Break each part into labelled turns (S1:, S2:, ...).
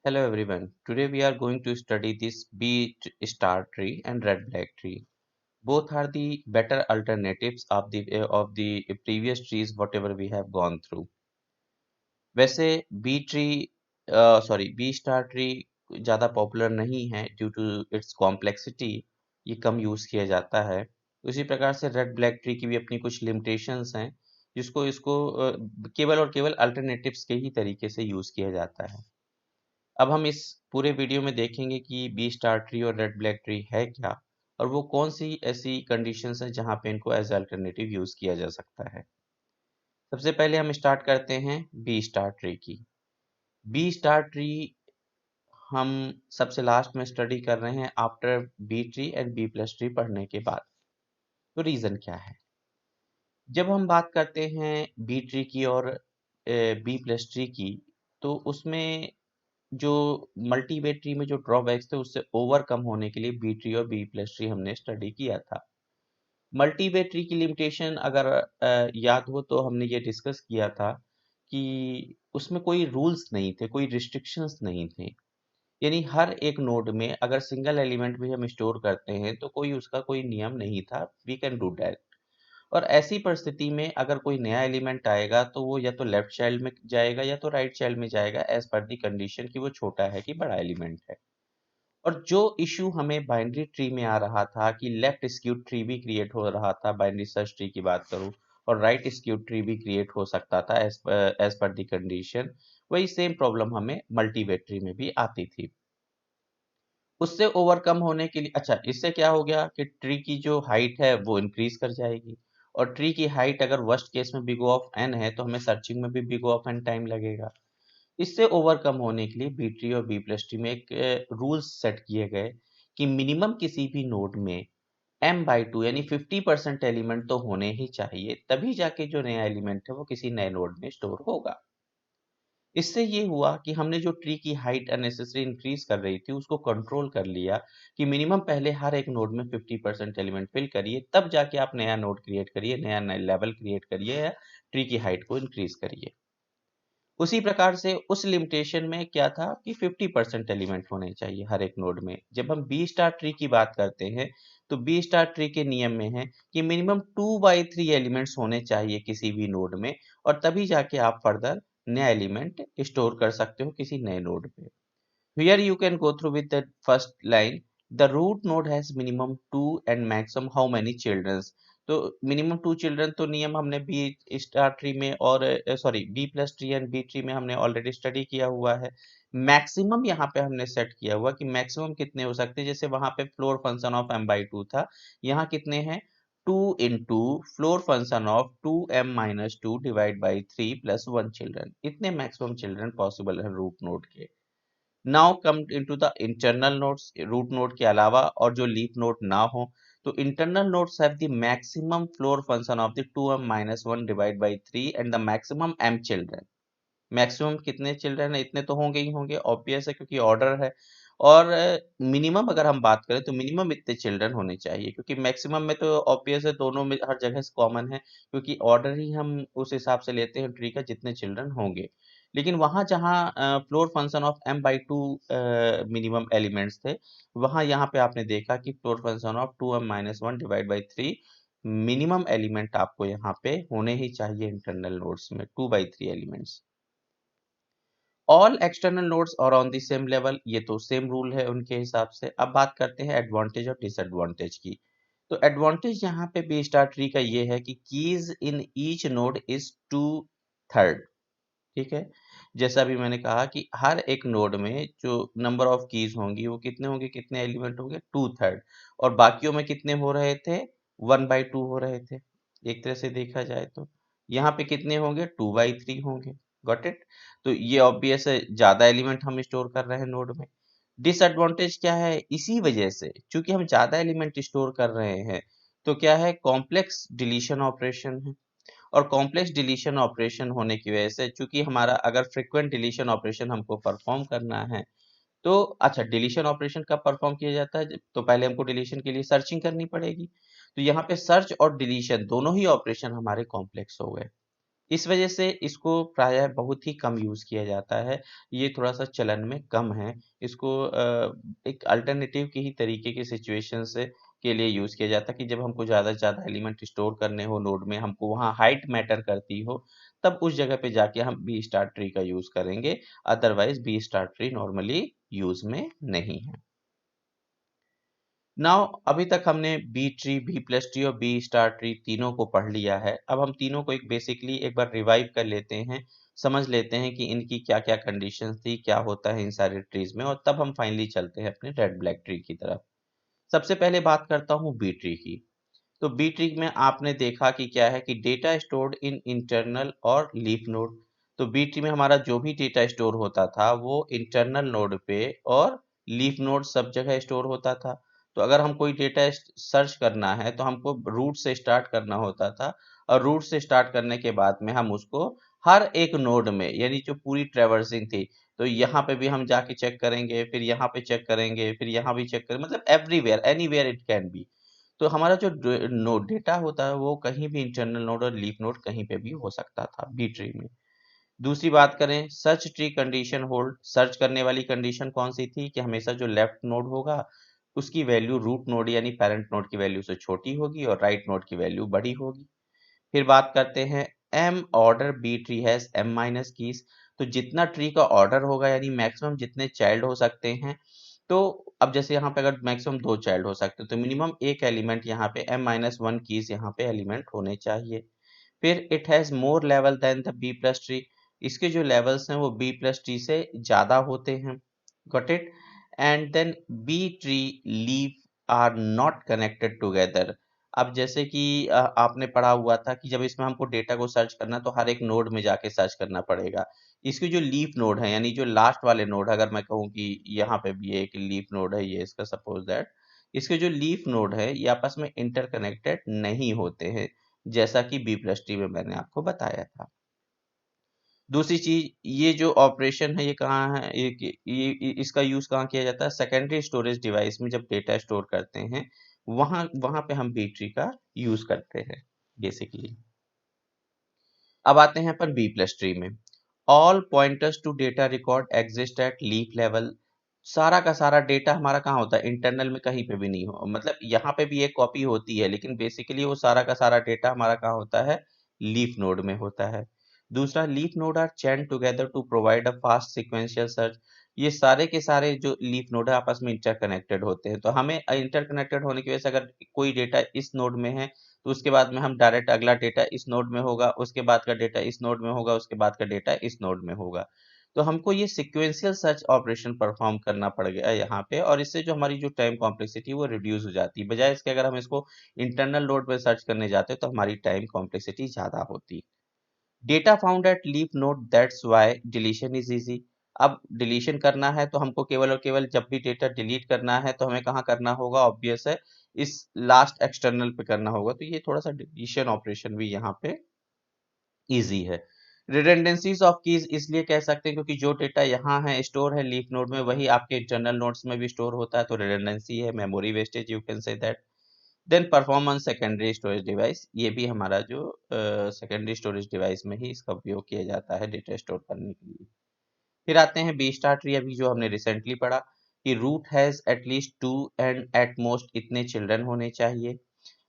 S1: Hello everyone. Today we are going to study this beet star tree and red black tree. Both are the better alternatives of the previous trees whatever we have gone through. वैसे B tree B star tree ज़्यादा popular नहीं है due to it's complexity. ये कम use किया जाता है. उसी प्रकार से रेड ब्लैक ट्री की भी अपनी कुछ लिमिटेशंस हैं जिसको इसको केवल और केवल अल्टरनेटिव्स के ही तरीके से यूज़ किया जाता है. अब हम इस पूरे वीडियो में देखेंगे कि बी स्टार ट्री और रेड ब्लैक ट्री है क्या और वो कौन सी ऐसी कंडीशंस हैं जहां पे इनको एज अल्टरनेटिव यूज किया जा सकता है. सबसे पहले हम स्टार्ट करते हैं बी स्टार ट्री की. बी स्टार ट्री हम सबसे लास्ट में स्टडी कर रहे हैं after B tree and B plus tree पढ़ने के बाद. तो रीजन क्या है? जब हम बात करते हैं बी ट्री की और बी प्लस ट्री की तो उसमें जो मल्टी ट्री में जो ड्रॉबैक्स थे उससे ओवरकम होने के लिए बी ट्री और बी प्लस ट्री हमने स्टडी किया था. मल्टी ट्री की लिमिटेशन अगर याद हो तो हमने ये डिस्कस किया था कि उसमें कोई रूल्स नहीं थे, कोई रिस्ट्रिक्शंस नहीं थे. यानी हर एक नोड में अगर सिंगल एलिमेंट भी हम स्टोर करते हैं तो कोई उसका कोई नियम नहीं था. We can do that. और ऐसी परिस्थिति में अगर कोई नया एलिमेंट आएगा तो वो या तो लेफ्ट चाइल्ड में जाएगा या तो राइट चाइल्ड में जाएगा एज पर दी कंडीशन कि वो छोटा है कि बड़ा एलिमेंट है. और जो इशू हमें बाइनरी ट्री में आ रहा था कि लेफ्ट स्क्यूड ट्री भी क्रिएट हो रहा था बाइनरी सर्च ट्री की बात करूं और राइट स्क्यूड ट्री भी क्रिएट हो सकता था एज पर दी कंडीशन, वही सेम प्रॉब्लम हमें मल्टीवेट ट्री में भी आती थी. उससे ओवरकम होने के लिए अच्छा इससे क्या हो गया कि ट्री की जो हाइट है वो इंक्रीज कर जाएगी. और ट्री की हाइट अगर वर्स्ट केस में बिग ऑफ एन है तो हमें सर्चिंग में भी बिग ऑफ एन टाइम लगेगा. इससे ओवरकम होने के लिए बी ट्री और बी प्लस ट्री में एक रूल्स सेट किए गए कि मिनिमम किसी भी नोड में m/2 यानी 50% एलिमेंट तो होने ही चाहिए, तभी जाके जो नया एलिमेंट है वो किसी नए नोड में स्टोर होगा. इससे ये हुआ कि हमने जो ट्री की हाइट अननेसेसरी इंक्रीज कर रही थी उसको कंट्रोल कर लिया कि मिनिमम पहले हर एक नोड में 50% एलिमेंट फिल करिए, तब जाके आप नया नोड क्रिएट करिए, नया नया लेवल क्रिएट करिए या ट्री की हाइट को इंक्रीज करिए. उसी प्रकार से उस लिमिटेशन में क्या था कि 50% एलिमेंट होने चाहिए हर एक नोड में. जब हम बी स्टार ट्री की बात करते हैं तो बी स्टार ट्री के नियम में है कि मिनिमम 2/3 एलिमेंट्स होने चाहिए किसी भी नोड में और तभी जाके आप फर्दर नया एलिमेंट स्टोर कर सकते हो किसी नए नोड पे. Here you can go through with the first line. The root node has minimum 2 and maximum how many children. तो मिनिमम 2 चिल्ड्रन तो नियम हमने बी स्टार ट्री में और B plus tree and B tree में हमने already study किया हुआ है. मैक्सिमम यहाँ पे हमने सेट किया हुआ कि मैक्सिमम कितने हो सकते हैं. जैसे वहां पे फ्लोर फंक्शन ऑफ m/2 था, यहाँ कितने हैं 2 into floor function of 2m-2 divide by 3 plus 1 children. इतने मैक्सिमम चिल्ड्रन पॉसिबल है रूट नोड के. Now come into the internal nodes. Root node के अलावा और जो लीफ नोड ना हो तो internal nodes have the maximum floor function of the 2m-1 divide by 3 and the maximum m children. Maximum कितने चिल्ड्रन है? इतने तो होंगे ही होंगे, ऑब्वियस है क्योंकि ऑर्डर है. और मिनिमम अगर हम बात करें तो मिनिमम इतने चिल्ड्रन होने चाहिए क्योंकि मैक्सिमम में तो ऑब्वियस है दोनों में हर जगह से कॉमन है क्योंकि ऑर्डर ही हम उस हिसाब से लेते हैं ट्री का जितने चिल्ड्रन होंगे. लेकिन वहां जहां floor function of m/2 minimum elements थे, वहां यहाँ पे आपने देखा कि floor function of 2m-1 divide by 3 minimum element आपको यहाँ पे होने ही चाहिए इंटरनल नोड्स में 2/3 एलिमेंट्स. ऑल एक्सटर्नल नोड्स और ऑन द सेम लेवल, ये तो सेम रूल है उनके हिसाब से. अब बात करते हैं एडवांटेज और डिसएडवांटेज की. तो एडवांटेज यहाँ पे बी स्टार ट्री का ये है कि keys in each node is 2/3. ठीक है, जैसा अभी मैंने कहा कि हर एक नोड में जो नंबर ऑफ कीज होंगी वो कितने होंगे, कितने एलिमेंट होंगे 2/3. और बाकियों में कितने हो रहे थे 1/2 हो रहे थे. एक तरह से देखा जाए तो यहाँ पे कितने होंगे 2/3 होंगे. Got it. तो ये ऑब्वियस है ज्यादा एलिमेंट हम स्टोर कर रहे हैं नोड में. डिसएडवांटेज क्या है? इसी वजह से चूंकि हम ज्यादा एलिमेंट स्टोर कर रहे हैं तो क्या है कॉम्प्लेक्स डिलीशन ऑपरेशन है. और कॉम्प्लेक्स डिलीशन ऑपरेशन होने की वजह से चूंकि हमारा अगर फ्रीक्वेंट डिलीशन ऑपरेशन हमको परफॉर्म करना है तो अच्छा डिलीशन ऑपरेशन कब परफॉर्म किया जाता है? तो पहले हमको डिलीशन के लिए सर्चिंग करनी पड़ेगी. तो यहाँ पे सर्च और डिलीशन दोनों ही ऑपरेशन हमारे कॉम्प्लेक्स हो गए. इस वजह से इसको प्रायः बहुत ही कम यूज़ किया जाता है। ये थोड़ा-सा चलन में कम है। इसको एक अल्टरनेटिव की ही तरीके की सिचुएशन से के लिए यूज़ किया जाता है कि जब हमको ज़्यादा से ज़्यादा एलिमेंट स्टोर करने हो नोड में, हमको वहाँ हाइट मैटर करती हो, तब उस जगह पे जाके हम बी स्टार ट्री का यूज़ करेंगे। Otherwise B star tree normally use में नहीं है। नाउ अभी तक हमने B tree, B plus tree और बी स्टार ट्री तीनों को पढ़ लिया है। अब हम तीनों को एक बेसिकली एक बार रिवाइव कर लेते हैं, समझ लेते हैं कि इनकी क्या-क्या कंडीशंस थी, क्या होता है इन सारे ट्रीज में और तब हम फाइनली चलते हैं अपने रेड ब्लैक ट्री की तरफ। सबसे पहले बात करता हूँ बी ट्री की। तो बी ट्री में आपने देखा कि क्या है कि डेटा स्टोर्ड इन इंटरनल और लीफ नोड। तो बी ट्री में हमारा जो भी डेटा स्टोर होता था वो इंटरनल नोड पे और लीफ नोड सब जगह स्टोर होता था। तो अगर हम कोई डेटा सर्च करना है तो हमको रूट से स्टार्ट करना होता था और रूट से स्टार्ट करने के बाद में हम उसको हर एक नोड में यानी जो पूरी ट्रेवर्सिंग थी तो यहाँ पे भी हम जाके चेक करेंगे, फिर यहाँ पे चेक करेंगे, फिर यहाँ भी चेक करेंगे, मतलब everywhere anywhere it can be. तो हमारा जो नोड डेटा होता है वो कहीं भी इंटरनल नोड और लीफ नोड कहीं पे भी हो सकता था बी ट्री में। दूसरी बात करें search tree condition hold, search करने वाली कंडीशन कौन सी थी कि हमेशा जो लेफ्ट नोड होगा उसकी वैल्यू रूट नोड यानी पेरेंट नोड की वैल्यू से छोटी होगी और राइट नोड की वैल्यू बड़ी होगी। फिर बात करते हैं M order B tree has M minus keys. तो जितना ट्री का ऑर्डर होगा यानी मैक्सिमम जितने चाइल्ड हो सकते हैं, तो अब जैसे यहाँ पे अगर मैक्सिमम 2 चाइल्ड हो सकते हैं तो मिनिमम एक एलिमेंट यहाँ पे एम माइनस वन कीज यहाँ पे एलिमेंट होने चाहिए। फिर it has more level than the B plus tree. इसके जो लेवल्स हैं वो बी प्लस ट्री से ज्यादा होते हैं। Got it. And then B tree leaf are not connected together. अब जैसे कि आपने पढ़ा हुआ था कि जब इसमें हमको डेटा को सर्च करना तो हर एक नोड में जाके सर्च करना पड़ेगा। इसकी जो लीफ नोड है यानी जो लास्ट वाले नोड अगर मैं कहूँ कि यहाँ पे भी एक लीफ नोड है ये इसका सपोज दैट, इसके जो लीफ नोड है ये आपस में इंटरकनेक्टेड नहीं होते हैं, जैसा कि बी प्लस टी में मैंने आपको बताया था। दूसरी चीज ये जो ऑपरेशन है ये कहाँ है, इसका यूज कहाँ किया जाता है सेकेंडरी स्टोरेज डिवाइस में जब डेटा स्टोर करते हैं वहां वहां पे हम बी ट्री का यूज करते हैं बेसिकली। अब आते हैं अपन बी प्लस ट्री में। All pointers to data record exist at leaf level. सारा का सारा डेटा हमारा कहाँ होता है इंटरनल में, कहीं पे भी नहीं हो, मतलब यहाँ पे भी एक कॉपी होती है लेकिन बेसिकली वो सारा का सारा डेटा हमारा कहाँ होता है लीफ नोड में होता है। दूसरा leaf node are chain together to provide a fast sequential search. ये सारे के सारे जो लीफ नोड है आपस में इंटरकनेक्टेड होते हैं, तो हमें इंटरकनेक्टेड होने की वजह से अगर कोई डेटा इस नोड में है तो उसके बाद में हम डायरेक्ट अगला डेटा इस नोड में होगा, उसके बाद का डेटा इस नोड में होगा, उसके बाद का डेटा इस नोड में होगा। तो हमको ये सीक्वेंशियल सर्च ऑपरेशन परफॉर्म करना पड़ गया यहाँ पे और इससे जो हमारी जो टाइम कॉम्प्लेक्सिटी वो रिड्यूस हो जाती है, बजाय इसके अगर हम इसको इंटरनल नोड पे सर्च करने जाते तो हमारी टाइम कॉम्प्लेक्सिटी ज्यादा होती। Data found at leaf node that's why deletion is easy. अब डिलीशन करना है तो हमको केवल और केवल जब भी डेटा डिलीट करना है तो हमें कहाँ करना होगा, ऑब्वियस है इस लास्ट एक्सटर्नल पे करना होगा, तो ये थोड़ा सा डिलीशन ऑपरेशन भी यहाँ पे इजी है। रिडंडेंसीज ऑफ कीज इसलिए कह सकते हैं क्योंकि जो डेटा यहाँ है स्टोर है लीफ नोड में वही आपके इंटरनल नोड्स में भी स्टोर होता है, तो रिडंडेंसी है, memory wastage you can say that. Then performance secondary storage device, ये भी हमारा जो सेकेंडरी स्टोरेज डिवाइस में ही इसका उपयोग किया जाता है डेटा स्टोर करने के लिए। फिर आते हैं बी स्टार ट्री, अभी जो हमने रिसेंटली पढ़ा कि root has at least two and at most इतने चिल्ड्रन होने चाहिए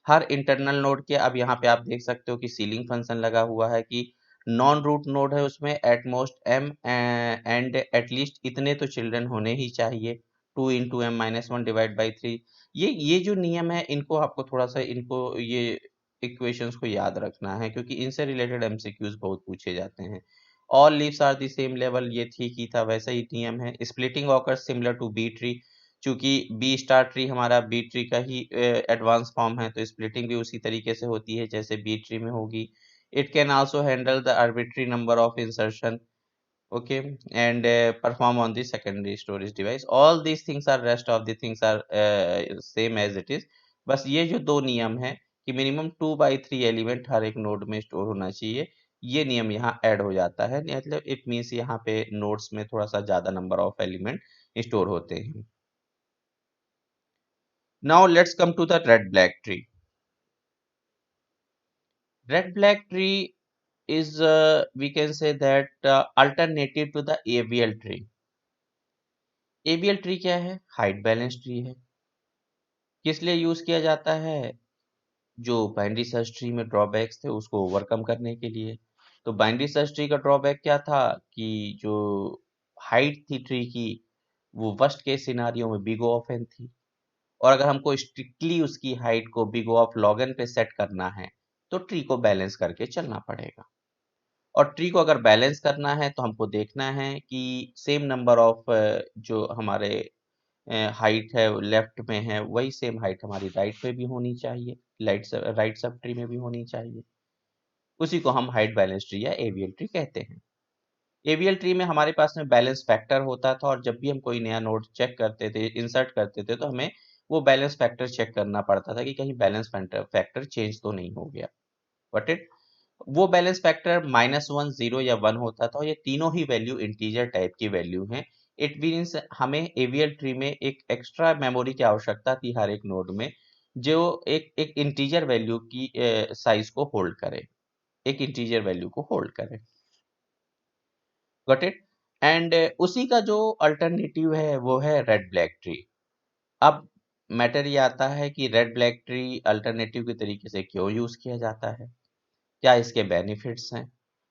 S1: हर इंटरनल नोड के। अब यहाँ पे आप देख सकते हो कि सीलिंग फंक्शन लगा हुआ है कि नॉन रूट नोड है उसमें at most M and at least इतने तो चिल्ड्रन होने ही चाहिए, two into M minus one divide by three. ये जो नियम है इनको आपको थोड़ा सा इनको ये इक्वेशंस को याद रखना है क्योंकि इनसे रिलेटेड एमसीक्यूज बहुत पूछे जाते हैं। All leaves are the same level, ये ठीक ही था, वैसा ही नियम है। Splitting occurs similar to B tree, चूंकि बी स्टार ट्री हमारा बी ट्री का ही एडवांस फॉर्म है तो स्प्लिटिंग भी उसी तरीके से होती है जैसे बी ट्री में होगी। It can also handle the arbitrary number of insertion, okay, and perform on the secondary storage device. All these things are rest of the things are same as it is। बस ये जो दो नियम है कि minimum 2/3 element हर एक node में store होना चाहिए, ये नियम यहाँ ऐड हो जाता है, मतलब इट मीन्स यहाँ पे नोड्स में थोड़ा सा ज्यादा नंबर ऑफ एलिमेंट स्टोर होते हैं। Now let's come to the red black tree. Red black tree is we can say that alternative to the AVL tree. AVL tree क्या है? हाइट बैलेंस ट्री है। किस लिए यूज किया जाता है? जो बाइनरी सर्च ट्री में ड्रॉबैक्स थे उसको ओवरकम करने के लिए। तो बाइनरी सर्च ट्री का ड्रॉबैक क्या था कि जो हाइट थी ट्री की वो वर्स्ट केस सिनारियो में बिग O ऑफ n थी, और अगर हमको स्ट्रिक्टली उसकी हाइट को big O of log n पे सेट करना है तो ट्री को बैलेंस करके चलना पड़ेगा। और ट्री को अगर बैलेंस करना है तो हमको देखना है कि सेम नंबर ऑफ जो हमारे हाइट है लेफ्ट में है वही सेम हाइट हमारी राइट पे भी होनी चाहिए, राइट सब ट्री में भी होनी चाहिए। उसी को हम हाइट बैलेंस ट्री या एवीएल ट्री कहते हैं। एवीएल ट्री में हमारे पास में बैलेंस फैक्टर होता था, और जब भी हम कोई नया नोड चेक करते थे, इंसर्ट करते थे, तो हमें वो बैलेंस फैक्टर चेक करना पड़ता था कि कहीं बैलेंस फैक्टर चेंज तो नहीं हो गया। बट इट वो बैलेंस फैक्टर -1, 0 या 1 होता था, और ये तीनों ही वैल्यू इंटीजर टाइप की वैल्यू हैं। इट मीन्स हमें एवीएल ट्री में एक एक्स्ट्रा मेमोरी की आवश्यकता थी हर एक नोड में, जो एक एक इंटीजर वैल्यू की साइज को होल्ड करे, एक इंटीजर वैल्यू को होल्ड करे। Got it? एंड उसी का जो अल्टरनेटिव है वो है रेड ब्लैक ट्री। अब मैटर ये आता है कि रेड ब्लैक ट्री अल्टरनेटिव के तरीके से क्यों यूज किया जाता है, क्या इसके बेनिफिट्स हैं।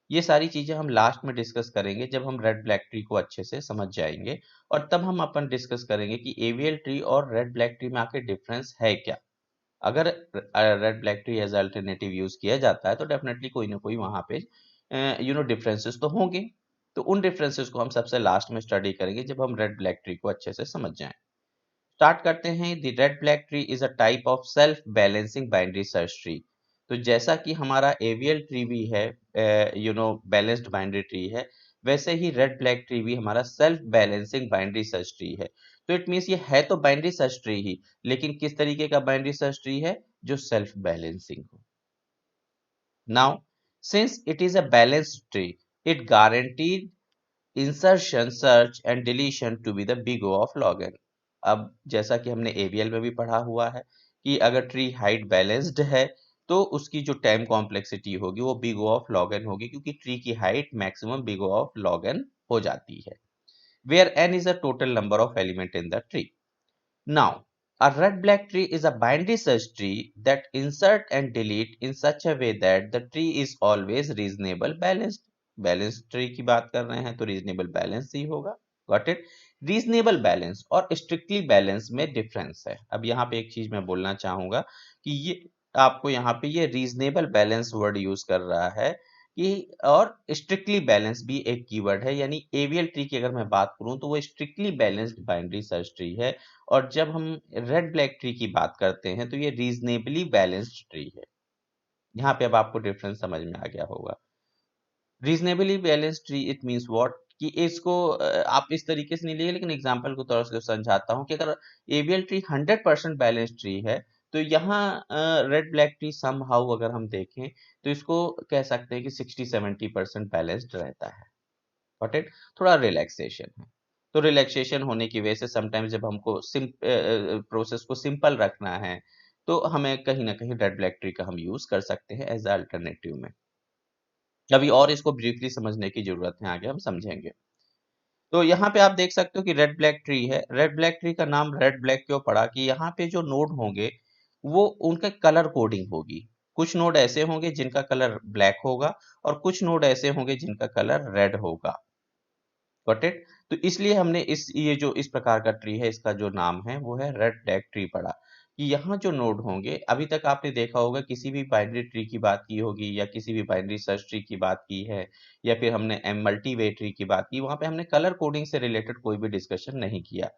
S1: ये सारी चीजें हम लास्ट में डिस्कस करेंगे जब हम रेड ब्लैक ट्री को अच्छे से समझ जाएंगे, और तब हम अपन डिस्कस करेंगे कि एवीएल ट्री और रेड ब्लैक ट्री में आखिर डिफरेंस है क्या। अगर red black tree as alternative use किया जाता है तो डेफिनेटली कोई ना कोई वहां पे डिफरेंसेस तो होंगे। तो उन डिफरेंसेस को हम सबसे लास्ट में स्टडी करेंगे जब हम रेड ब्लैक ट्री को अच्छे से समझ जाएं। स्टार्ट करते हैं। The red black tree is a type of self balancing binary search tree. तो जैसा कि हमारा एवीएल ट्री भी है बैलेंस्ड बाइनरी ट्री है, वैसे ही रेड ब्लैक ट्री भी हमारा self balancing binary search tree है। तो इट मीन्स ये है तो बाइनरी सर्च ट्री ही, लेकिन किस तरीके का बाइनरी सर्च ट्री है? जो सेल्फ बैलेंसिंग हो। Now since it is a balanced tree, it guaranteed insertion search and deletion to be the big O of log n। अब जैसा कि हमने एवीएल में भी पढ़ा हुआ है कि अगर ट्री हाइट बैलेंस्ड है तो उसकी जो टाइम कॉम्प्लेक्सिटी होगी वो big O of log n होगी, क्योंकि ट्री की height maximum big O of log n हो जाती है, where n is a total number of element in the tree. Now, a red-black tree is a binary search tree that insert and delete in such a way that the tree is always reasonable balanced। Balanced tree की बात कर रहे हैं तो reasonable balance ही होगा। Got it? Reasonable balance और strictly balance में difference है। अब यहाँ पे एक चीज मैं बोलना चाहूंगा कि ये आपको यहाँ पे ये reasonable balance word यूज कर रहा है कि, और स्ट्रिक्टली बैलेंस भी एक कीवर्ड है, यानी एवीएल ट्री की अगर मैं बात करूं तो वो strictly balanced binary search tree है, और जब हम रेड ब्लैक ट्री की बात करते हैं तो ये रीजनेबली बैलेंस्ड ट्री है। यहाँ पे अब आपको डिफरेंस समझ में आ गया होगा। Reasonably balanced tree it means what, कि इसको आप इस तरीके से नहीं लीजिए, लेकिन एग्जांपल के तौर से समझाता हूँ कि अगर एवीएल ट्री 100% बैलेंस्ड ट्री है तो यहाँ रेड ब्लैक ट्री समहाउ अगर हम देखें तो इसको कह सकते हैं कि 60-70% बैलेंस्ड रहता है। Got it? थोड़ा रिलैक्सेशन है। तो रिलैक्सेशन होने की वजह से समटाइम्स जब हमको प्रोसेस को सिंपल रखना है तो हमें कहीं ना कहीं रेड ब्लैक ट्री का हम यूज कर सकते हैं एज अल्टरनेटिव में। अभी और इसको ब्रीफली समझने की जरूरत है, आगे हम समझेंगे। तो यहाँ पे आप देख सकते हो कि रेड ब्लैक ट्री है। रेड ब्लैक ट्री का नाम रेड ब्लैक क्यों पड़ा? कि यहाँ पे जो नोड होंगे वो उनके कलर कोडिंग होगी। कुछ नोड ऐसे होंगे जिनका कलर ब्लैक होगा, और कुछ नोड ऐसे होंगे जिनका कलर रेड होगा। Got it? तो इसलिए हमने ये जो इस प्रकार का ट्री है इसका जो नाम है वो है रेड ब्लैक ट्री पड़ा। कि यहाँ जो नोड होंगे, अभी तक आपने देखा होगा किसी भी बाइनरी ट्री की बात की होगी या किसी भी बाइनरी सर्च ट्री की बात की है, या फिर हमने मल्टी वे ट्री की बात की, वहां पे हमने कलर कोडिंग से रिलेटेड कोई भी डिस्कशन नहीं किया।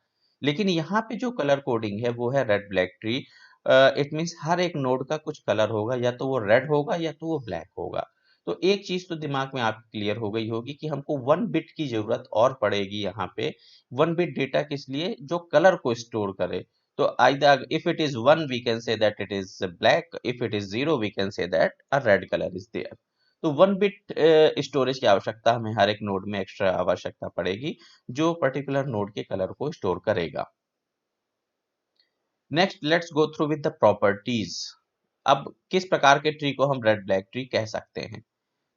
S1: लेकिन यहाँ पे जो कलर कोडिंग है वो है red black tree. It means हर एक नोड का कुछ कलर होगा, या तो वो रेड होगा या तो वो ब्लैक होगा। तो एक चीज तो दिमाग में आप क्लियर हो गई होगी कि हमको 1 बिट की जरूरत और पड़ेगी यहाँ पे। 1 बिट डेटा किस लिए? जो कलर को स्टोर करे। तो either if it is 1 we can say that it is black, if it is 0 we can say that a red colour is there. तो 1 बिट स्टोरेज की आवश्यकता हमें हर एक नोड में एक्स्ट्रा आवश्यकता पड़ेगी, जो पर्टिकुलर नोड के कलर को स्टोर करेगा। Next let's go through with the properties. अब किस प्रकार के ट्री को हम रेड ब्लैक ट्री कह सकते हैं?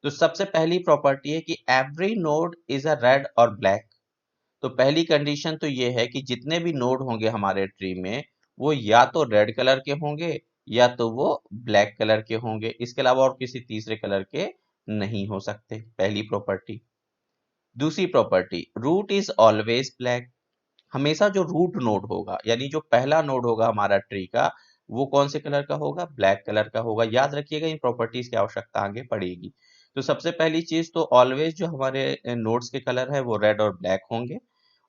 S1: तो सबसे पहली प्रॉपर्टी है कि every node is a red और ब्लैक। तो पहली कंडीशन तो ये है कि जितने भी नोड होंगे हमारे ट्री में वो या तो रेड कलर के होंगे या तो वो ब्लैक कलर के होंगे, इसके अलावा और किसी तीसरे कलर के नहीं हो सकते, पहली प्रॉपर्टी। दूसरी property, root is always black. हमेशा जो रूट नोड होगा यानी जो पहला नोड होगा हमारा ट्री का वो कौन से कलर का होगा, ब्लैक कलर का होगा। याद रखिएगा इन प्रॉपर्टीज की आवश्यकता आगे पड़ेगी। तो सबसे पहली चीज तो ऑलवेज जो हमारे नोड्स के कलर है वो रेड और ब्लैक होंगे,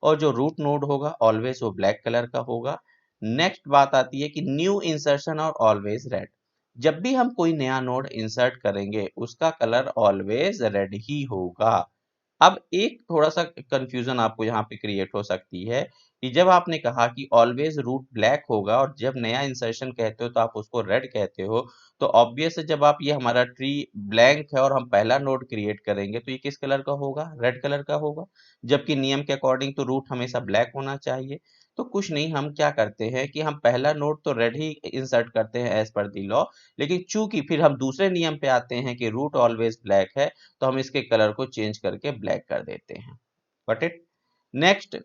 S1: और जो रूट नोड होगा ऑलवेज वो ब्लैक कलर का होगा। नेक्स्ट बात आती है कि न्यू इंसर्शन और ऑलवेज रेड। जब भी हम कोई नया नोड इंसर्ट करेंगे उसका कलर ऑलवेज रेड ही होगा। अब एक थोड़ा-सा कन्फ्यूज़न आपको यहाँ पे क्रिएट हो सकती है कि जब आपने कहा कि ऑलवेज़ रूट ब्लैक होगा और जब नया इंसर्शन कहते हो तो आप उसको रेड कहते हो, तो ऑब्वियस है जब आप ये हमारा ट्री ब्लैंक है और हम पहला नोड क्रिएट करेंगे तो ये किस कलर का होगा? रेड कलर का होगा। जबकि नियम के अकॉर्डिंग तो रूट हमेशा ब्लैक होना चाहिए। तो कुछ नहीं, हम क्या करते हैं कि हम पहला नोड तो रेड ही इंसर्ट करते हैं एज़ पर द लॉ, लेकिन चूँकि फिर हम दूसरे नियम पे आते हैं कि रूट ऑलवेज़ ब्लैक है, तो हम इसके कलर को चेंज करके ब्लैक कर देते हैं। Got it? Next,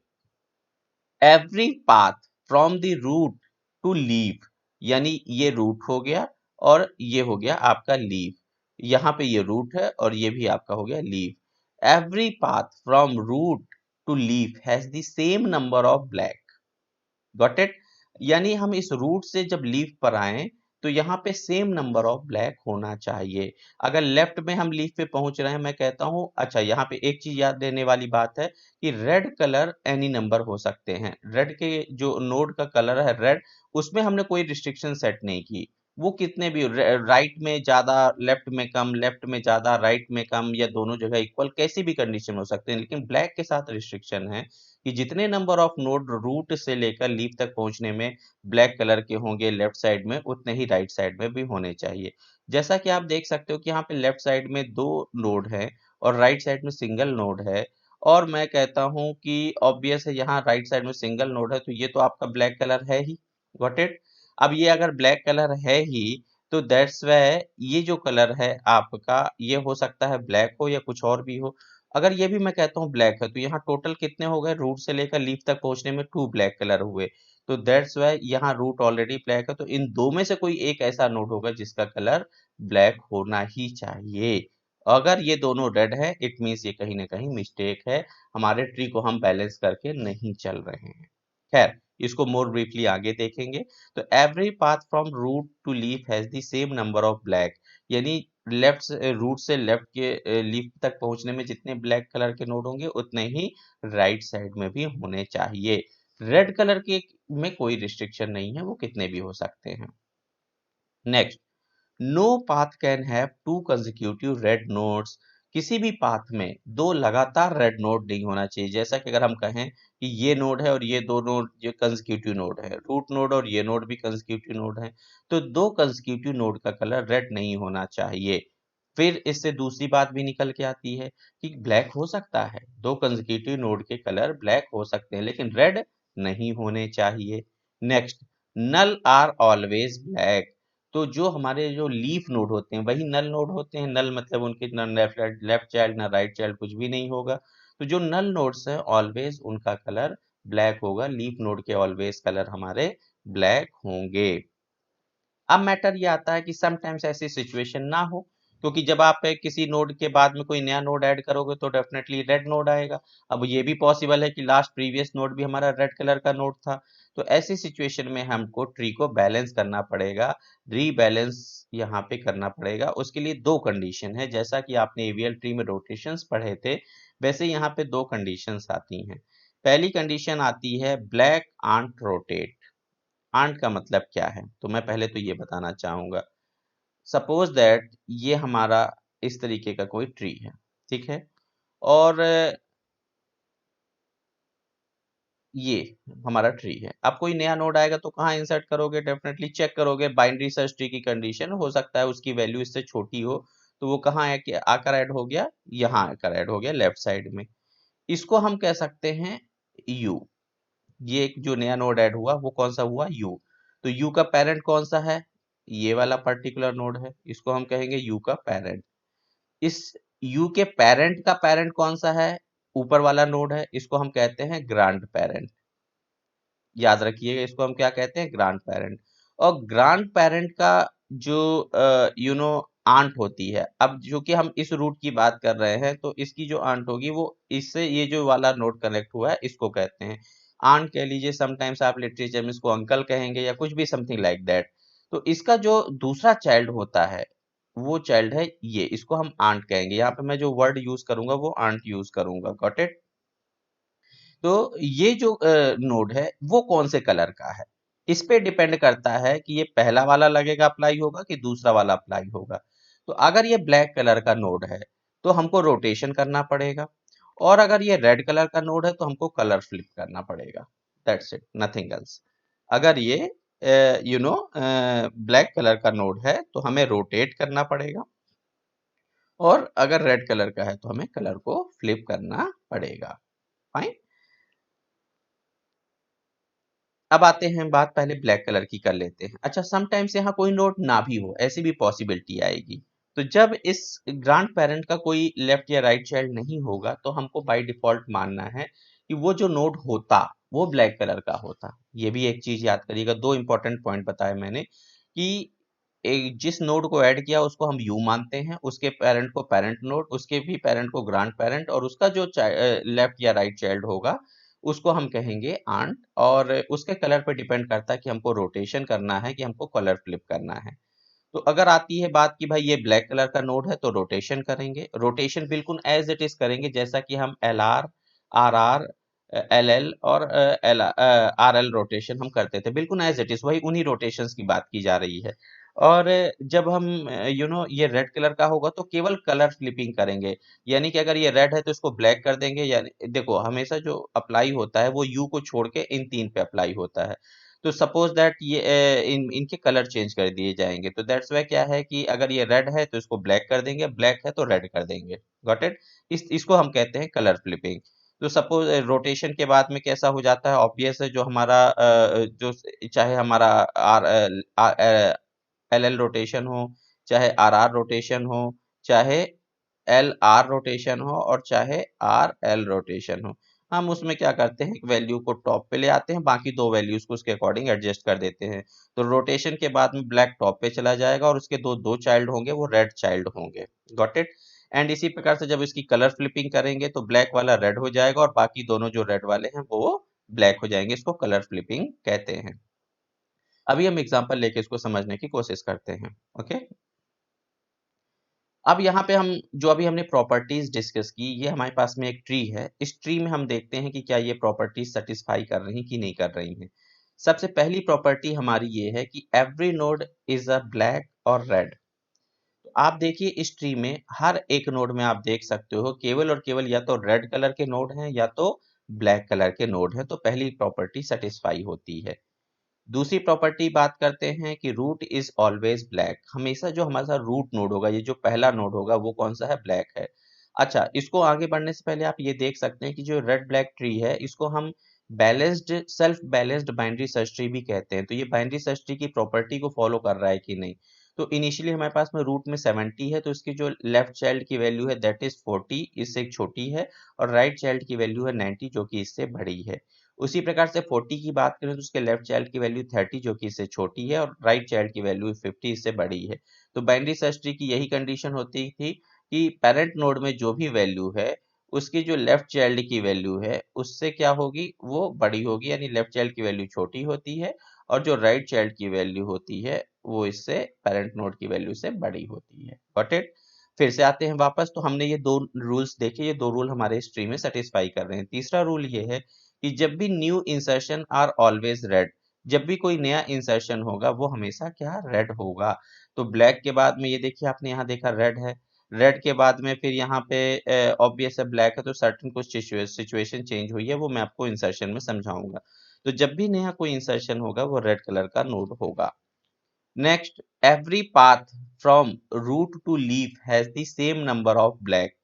S1: every path from the root to leave, यानी ये रूट हो गया और ये हो गया आपका लीव। यहाँ पे ये रूट है और ये भी आपका हो गया leave. Every path from root to leave has the same number of black. Got it? यानी हम इस रूट से जब लीफ पर आए तो यहाँ पे सेम नंबर ऑफ ब्लैक होना चाहिए। अगर लेफ्ट में हम लीफ पे पहुंच रहे हैं, मैं कहता हूँ अच्छा यहाँ पे एक चीज याद देने वाली बात है कि रेड कलर एनी नंबर हो सकते हैं। रेड के जो नोड का कलर है रेड, उसमें हमने कोई रिस्ट्रिक्शन सेट नहीं की। वो कितने भी राइट में ज्यादा, लेफ्ट में कम, लेफ्ट में ज्यादा, राइट में कम, या दोनों जगह इक्वल, कैसी भी कंडीशन हो सकते हैं। लेकिन ब्लैक के साथ रिस्ट्रिक्शन है कि जितने नंबर ऑफ नोड रूट से लेकर लीफ तक पहुंचने में ब्लैक कलर के होंगे लेफ्ट साइड में, उतने ही राइट साइड में भी होने चाहिए। जैसा कि आप देख सकते हो कि यहाँ पे लेफ्ट साइड में दो नोड है और राइट साइड में सिंगल नोड है, और मैं कहता हूँ कि ऑब्वियस है यहाँ राइट साइड में सिंगल नोड है तो ये तो आपका ब्लैक कलर है ही। Got it? अब ये अगर ब्लैक कलर है ही तो दैट्स वाई ये जो कलर है आपका ये हो सकता है ब्लैक हो या कुछ और भी हो। अगर ये भी मैं कहता हूँ ब्लैक है तो यहाँ टोटल कितने हो गए, रूट से लेकर लीफ तक पहुंचने में टू ब्लैक कलर हुए। तो दैट्स वाई यहाँ रूट ऑलरेडी ब्लैक है, तो इन दो में से कोई एक ऐसा नोड होगा जिसका कलर ब्लैक होना ही चाहिए। अगर ये दोनों रेड है इट मीन्स ये कहीं ना कहीं मिस्टेक है, हमारे ट्री को हम बैलेंस करके नहीं चल रहे हैं। खैर, इसको मोर ब्रीफली आगे देखेंगे। तो every path from root to leaf has the same number of black, यानी लेफ्ट से रूट से लेफ्ट के लीफ तक पहुंचने में जितने ब्लैक कलर के नोड होंगे उतने ही राइट साइड में भी होने चाहिए। रेड कलर के में कोई रिस्ट्रिक्शन नहीं है, वो कितने भी हो सकते हैं। Next, no path can have two consecutive red nodes. किसी भी पाथ में दो लगातार रेड नोड नहीं होना चाहिए। जैसा कि अगर हम कहें कि ये नोड है और ये दो नोड जो कंसेक्यूटिव नोड है, रूट नोड और ये नोड भी कंसेक्यूटिव नोड है, तो दो कंसेक्यूटिव नोड का कलर रेड नहीं होना चाहिए। फिर इससे दूसरी बात भी निकल के आती है कि ब्लैक हो सकता है, दो कंसेक्यूटिव नोड के कलर ब्लैक हो सकते हैं लेकिन रेड नहीं होने चाहिए। Next, null are always black. तो जो हमारे जो लीफ नोड होते हैं वही नल नोड होते हैं। नल मतलब उनके ना लेफ्ट लेफ्ट चाइल्ड ना राइट चाइल्ड कुछ भी नहीं होगा। तो जो नल नोड्स हैं ऑलवेज उनका कलर ब्लैक होगा, लीफ नोड के ऑलवेज कलर हमारे ब्लैक होंगे। अब मैटर ये आता है कि समटाइम्स ऐसी सिचुएशन ना हो, क्योंकि जब आप किसी नोड के बाद में कोई नया नोड ऐड करोगे तो डेफिनेटली रेड नोड आएगा। अब ये भी पॉसिबल है कि लास्ट प्रीवियस नोड भी हमारा रेड कलर का नोड था। तो ऐसी सिचुएशन में हमको ट्री को बैलेंस करना पड़ेगा, रीबैलेंस यहाँ पे करना पड़ेगा। उसके लिए दो कंडीशन है, जैसा कि आपने एवीएल ट्री में रोटेशंस पढ़े थे वैसे यहाँ पे दो कंडीशंस आती हैं। पहली कंडीशन आती है ब्लैक आंट रोटेट। आंट का मतलब क्या है तो मैं पहले तो ये बताना चाहूंगा। सपोज दैट ये हमारा इस तरीके का कोई ट्री है, ठीक है, और ये हमारा ट्री है। अब कोई नया नोड आएगा तो कहाँ इंसर्ट करोगे, डेफिनेटली चेक करोगे बाइनरी सर्च ट्री की कंडीशन हो सकता है उसकी वैल्यू इससे छोटी हो, तो वो कहाँ है कि आकर ऐड हो गया, यहाँ आकर ऐड हो गया लेफ्ट साइड में। इसको हम कह सकते हैं यू। ये एक जो नया नोड ऐड हुआ वो कौन सा हुआ, यू। तो यू का पेरेंट कौन सा है, ये वाला पर्टिकुलर नोड है, इसको हम कहेंगे यू का पेरेंट। इस U के पेरेंट का पेरेंट कौन सा है? ऊपर वाला नोड है, इसको हम कहते हैं ग्रांड पेरेंट। याद रखिएगा, इसको हम क्या कहते हैं? Grand parent. और ग्रांड पेरेंट का जो आंट होती है, अब जो कि हम इस रूट की बात कर रहे हैं, तो इसकी जो आंट होगी वो इससे ये जो वाला नोड कनेक्ट हुआ है इसको कहते हैं आंट कह लीजिए, समटाइम्स आप लिटरेचर में इसको अंकल कहेंगे या कुछ भी समथिंग लाइक दैट। तो इसका जो दूसरा चाइल्ड होता है वो चाइल्ड है ये, इसको हम आंट कहेंगे। यहाँ पे मैं जो वर्ड यूज करूंगा वो आंट यूज करूंगा। Got it? तो ये जो नोड है वो कौन से कलर का है, इस पे डिपेंड करता है कि ये पहला वाला लगेगा अप्लाई होगा कि दूसरा वाला अप्लाई होगा। तो अगर ये ब्लैक कलर का नोड है तो हमको रोटेशन करना पड़ेगा, और अगर ये रेड कलर का नोड है तो हमको कलर फ्लिप करना पड़ेगा। That's it, nothing else. अगर ये ब्लैक कलर का नोड है तो हमें रोटेट करना पड़ेगा, और अगर रेड कलर का है तो हमें कलर को फ्लिप करना पड़ेगा। फाइन। अब आते हैं, बात पहले ब्लैक कलर की कर लेते हैं। अच्छा, समटाइम्स यहाँ कोई नोड ना भी हो, ऐसी भी पॉसिबिलिटी आएगी। तो जब इस ग्रांड पेरेंट का कोई लेफ्ट या राइट चाइल्ड नहीं होगा तो हमको बाय डिफॉल्ट मानना है कि वो जो नोड होता वो ब्लैक कलर का होता। ये भी एक चीज याद करिएगा, दो इंपॉर्टेंट पॉइंट बताए मैंने कि जिस नोड को ऐड किया उसको हम यू मानते हैं, उसके पेरेंट को पेरेंट नोड, उसके भी पेरेंट को ग्रांड पेरेंट, और उसका जो लेफ्ट या राइट चाइल्ड होगा उसको हम कहेंगे आंट। और उसके कलर पे डिपेंड करता है कि हमको रोटेशन करना है कि हमको कलर फ्लिप करना है। तो अगर आती है बात कि भाई ये ब्लैक कलर का नोड है तो रोटेशन करेंगे, रोटेशन बिल्कुल एज इट इज करेंगे जैसा कि हम L R, R R, L L और एल आर एल रोटेशन हम करते थे, बिल्कुल एज इट इज वही उन्हीं रोटेशंस की बात की जा रही है। और जब हम ये रेड कलर का होगा तो केवल कलर फ्लिपिंग करेंगे, यानी कि अगर ये रेड है तो इसको ब्लैक कर देंगे। यानी देखो, हमेशा जो अप्लाई होता है वो यू को छोड़ के इन तीन पे अप्लाई होता है। तो सपोज दैट ये इनके कलर चेंज कर दिए जाएंगे, तो दैट्स वाई क्या है कि अगर ये रेड है तो इसको ब्लैक कर देंगे, ब्लैक है तो रेड कर देंगे। Got it? इसको हम कहते हैं कलर फ्लिपिंग। तो सपोज रोटेशन के बाद में कैसा हो जाता है, ऑब्वियस है, जो हमारा जो चाहे हमारा आर एल एल रोटेशन हो, चाहे आर आर रोटेशन हो, चाहे एल आर रोटेशन हो, और चाहे आर एल रोटेशन हो, हम उसमें क्या करते हैं, एक वैल्यू को टॉप पे ले आते हैं, बाकी दो वैल्यूज को उसके अकॉर्डिंग एडजस्ट कर देते हैं। तो रोटेशन के बाद में ब्लैक टॉप पे चला जाएगा और उसके दो दो चाइल्ड होंगे, वो रेड चाइल्ड होंगे। Got it? एंड इसी प्रकार से जब इसकी कलर फ्लिपिंग करेंगे तो ब्लैक वाला रेड हो जाएगा और बाकी दोनों जो रेड वाले हैं वो ब्लैक हो जाएंगे। इसको कलर फ्लिपिंग कहते हैं। अभी हम एग्जांपल लेके इसको समझने की कोशिश करते हैं। ओके, अब यहाँ पे हम जो अभी हमने प्रॉपर्टीज डिस्कस की, ये हमारे पास में एक ट्री है। इस ट्री में हम देखते हैं कि क्या ये प्रॉपर्टीज सेटिस्फाई कर रही कि नहीं कर रही हैं। सबसे पहली प्रॉपर्टी हमारी ये है कि every node is a black और रेड। तो आप देखिए इस ट्री में हर एक नोड में आप देख सकते हो केवल और केवल या तो रेड कलर के नोड हैं या तो ब्लैक कलर के नोड हैं। तो पहली प्रॉपर्टी सेटिस्फाई होती है। दूसरी प्रॉपर्टी बात करते हैं कि रूट इज ऑलवेज ब्लैक। हमेशा जो हमारा रूट नोड होगा, ये जो पहला नोड होगा, वो कौन सा है? ब्लैक है। अच्छा, इसको आगे बढ़ने से पहले आप ये देख सकते हैं कि जो रेड ब्लैक ट्री है इसको हम balanced, self balanced binary search tree भी कहते हैं। तो ये बाइनरी सर्च ट्री की प्रॉपर्टी को फॉलो कर रहा है कि नहीं। तो इनिशियली हमारे पास में रूट में 70 है, तो इसकी जो लेफ्ट चाइल्ड की वैल्यू है दैट इज 40, इससे एक छोटी है, और राइट चाइल्ड की वैल्यू है 90 जो कि इससे बड़ी है। उसी प्रकार से 40 की बात करें तो उसके लेफ्ट चाइल्ड की वैल्यू 30 जो कि इससे छोटी है, और राइट चाइल्ड की वैल्यू 50 इससे बड़ी है। तो बाइनरी सर्च ट्री की यही कंडीशन होती थी कि पेरेंट नोड में जो भी वैल्यू है उसकी जो लेफ्ट चाइल्ड की वैल्यू है उससे क्या होगी, वो बड़ी होगी, यानी लेफ्ट चाइल्ड की वैल्यू छोटी होती है, और जो राइट चाइल्ड की वैल्यू होती है वो इससे पेरेंट नोड की वैल्यू से बड़ी होती है। Got it? फिर से आते हैं वापस, तो हमने ये दो रूल्स देखे, ये दो रूल हमारे इस ट्री में सेटिस्फाई कर रहे हैं। तीसरा रूल ये है कि जब भी new insertion are always red, जब भी कोई नया इंसर्शन होगा वो हमेशा क्या? रेड होगा। तो ब्लैक के बाद में ये देखिए, आपने यहाँ देखा रेड है, रेड के बाद में फिर यहाँ पे ऑब्वियस है ब्लैक है, तो सर्टेन कुछ सिचुएशन चेंज हुई है, वो मैं आपको इंसर्शन में समझाऊंगा। तो जब भी नया कोई इंसर्शन होगा वो रेड कलर का नोड होगा। Next, every path from root to leaf has the same number of black.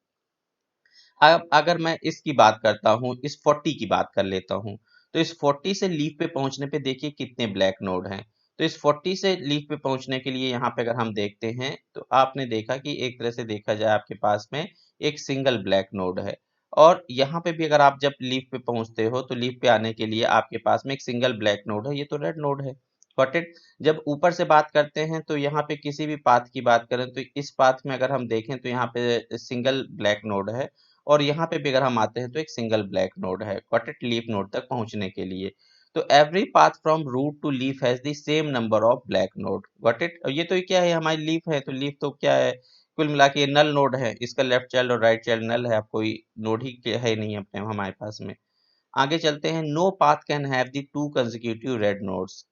S1: अब अगर मैं इसकी बात करता हूँ, इस 40 की बात कर लेता हूँ, तो इस 40 से लीफ पे पहुंचने पे देखिए कितने ब्लैक नोड हैं। तो इस 40 से लीफ पे पहुंचने के लिए यहाँ पे अगर हम देखते हैं तो आपने देखा कि एक तरह से देखा जाए आपके पास में एक सिंगल ब्लैक नोड है, और यहाँ पे भी अगर आप जब लीफ पे पहुंचते हो तो लीफ पे आने के लिए आपके पास में एक सिंगल ब्लैक नोड है, ये तो रेड नोड है। Got it. जब ऊपर से बात करते हैं तो यहाँ पे किसी भी पाथ की बात करें तो इस पाथ में अगर हम देखें तो यहाँ पे सिंगल ब्लैक नोड है, और यहाँ पे भी अगर हम आते हैं तो एक सिंगल ब्लैक नोड है, गॉट इट, लीफ नोड तक पहुंचने के लिए। तो every path from root to leaf has the same number of black node, got it. और ये तो क्या है, हमारी लीफ है, तो लीफ तो क्या है, कुल मिला के ये नल नोड है, इसका लेफ्ट चाइल्ड और राइट चाइल्ड नल है, अब कोई नोड ही है नहीं अपने हमारे पास में। आगे चलते हैं, no path can have the two consecutive red nodes.